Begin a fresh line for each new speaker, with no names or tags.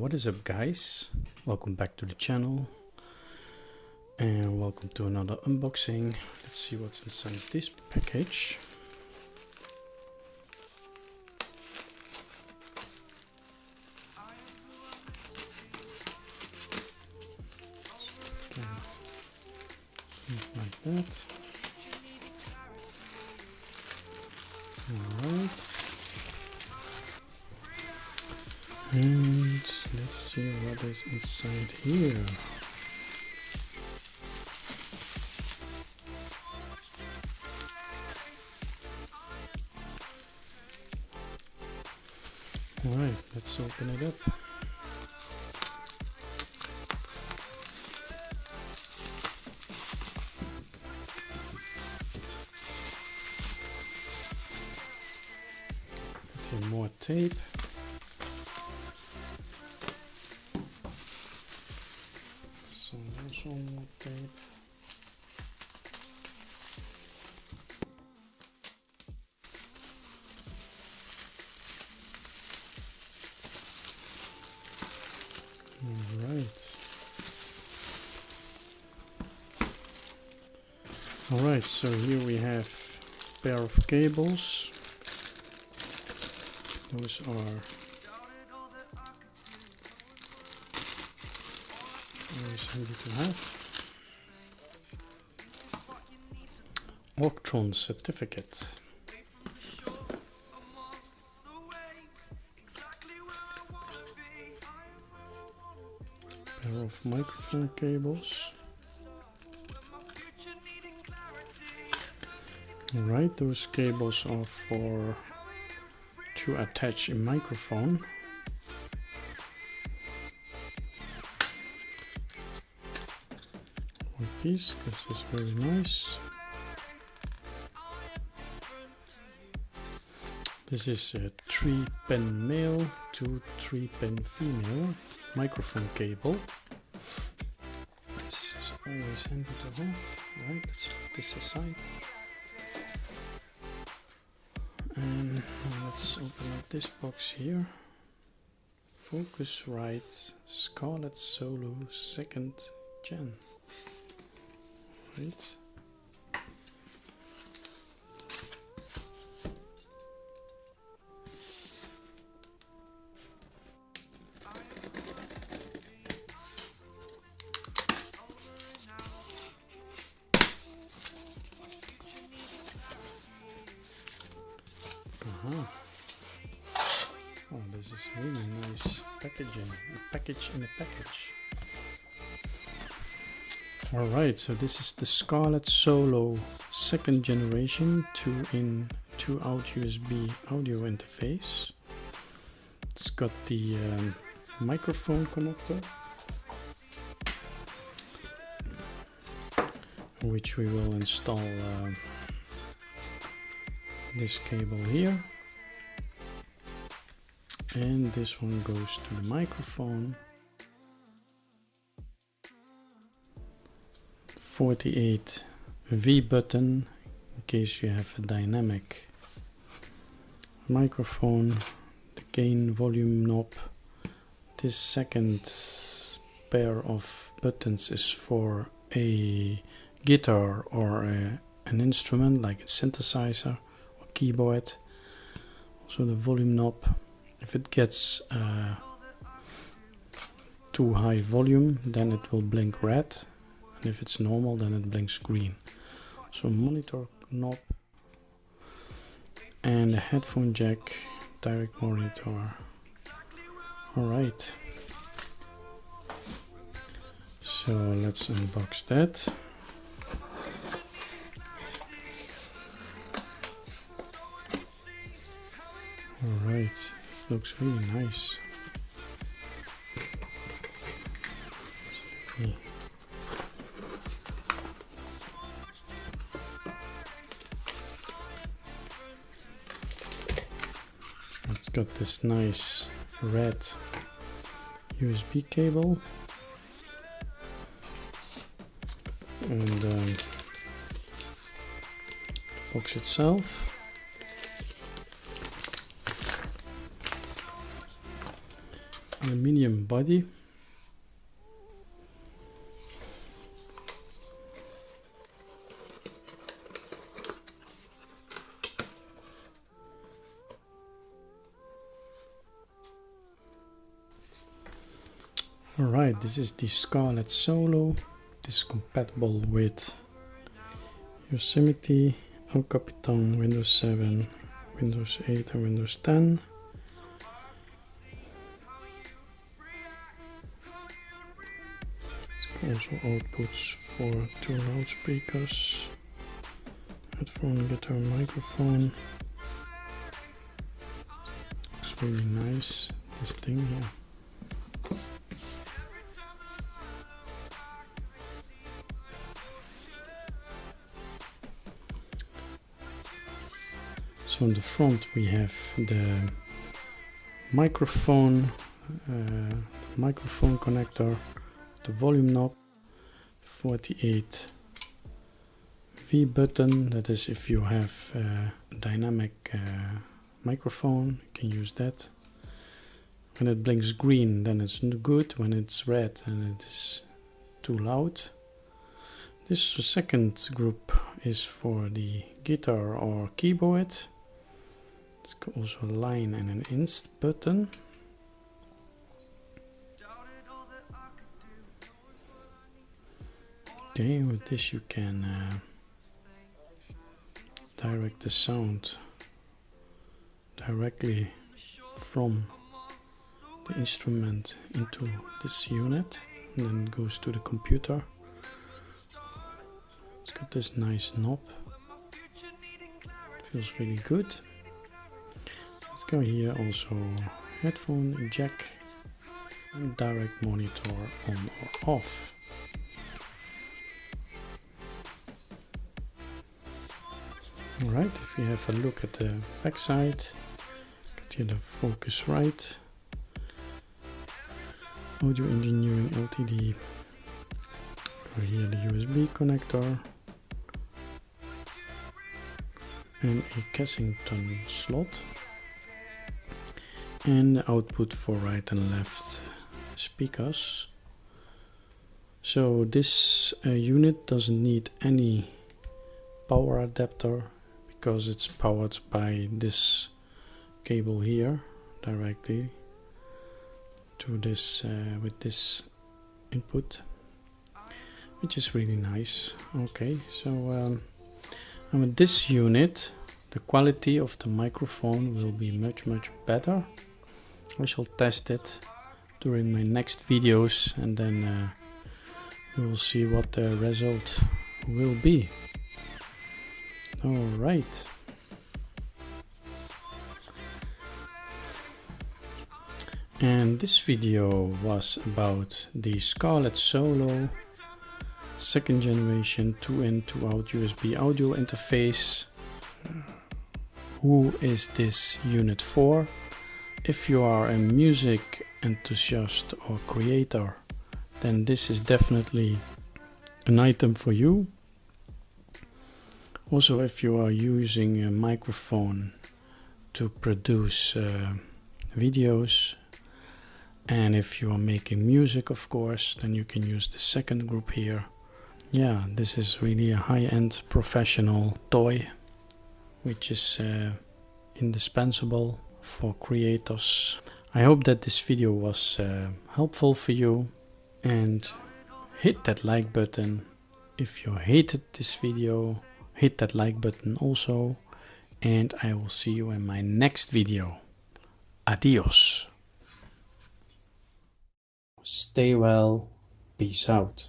What is up, guys? Welcome back to the channel and welcome to another unboxing. Let's see what's inside this package. Like that. Alright. And let's see what is inside here. Alright, let's open it up. Put in more tape. Also more tape. Alright, so here we have a pair of cables. Those are always handy to have. Octron certificate. Pair of microphone cables. Alright, those cables are for to attach a microphone. One piece, this is very nice. This is a 3-pin male to 3-pin female microphone cable. This is always handy to have. Alright, let's put this aside. And now let's open up this box here. Focusrite Scarlett Solo 2nd Gen. Right. Oh, this is really nice packaging. A package in a package. Alright, so this is the Scarlett Solo 2nd generation 2-in-2-out USB audio interface. It's got the microphone connector, which we will install this cable here. And this one goes to the microphone. 48 V button in case you have a dynamic microphone. The gain volume knob. This second pair of buttons is for a guitar or an instrument like a synthesizer or keyboard. Also the volume knob. If it gets too high volume, then it will blink red, and if it's normal, then it blinks green. So monitor knob and a headphone jack, direct monitor. Alright, so let's unbox that. Alright. Looks really nice. It's got this nice red USB cable and box itself. aluminium body. Alright, this is the Scarlett Solo. This is compatible with Yosemite, El Capitan, Windows 7, Windows 8 and Windows 10. It's also outputs for 2 loudspeakers, headphone, guitar, microphone. It's really nice, this thing here. So in the front we have the microphone connector, the volume knob, 48 V button, that is if you have a dynamic microphone, you can use that. When it blinks green then it's good, when it's red and it is too loud. This second group is for the guitar or keyboard. It's also a line and an inst button. Okay, with this you can direct the sound directly from the instrument into this unit, and then it goes to the computer. It's got this nice knob. It feels really good. Let's go here, also headphone jack and direct monitor on or off. Alright, if you have a look at the back side, got here the Focusrite Audio Engineering Ltd. Got here the USB connector and a Kensington slot, and the output for right and left speakers. So this unit doesn't need any power adapter, because it's powered by this cable here directly to this with this input, which is really nice. Okay, so and with this unit the quality of the microphone will be much better. I shall test it during my next videos, and then we will see what the result will be. Alright. And this video was about the Scarlett Solo 2nd generation 2-in 2-out USB audio interface. Who is this unit for? If you are a music enthusiast or creator, then this is definitely an item for you. Also, if you are using a microphone to produce videos, and if you are making music, of course, then you can use the second group here. Yeah, this is really a high-end professional toy, which is indispensable for creators. I hope that this video was helpful for you, and hit that like button. If you hated this video, hit that like button also, and I will see you in my next video. Adios. Stay well. Peace out.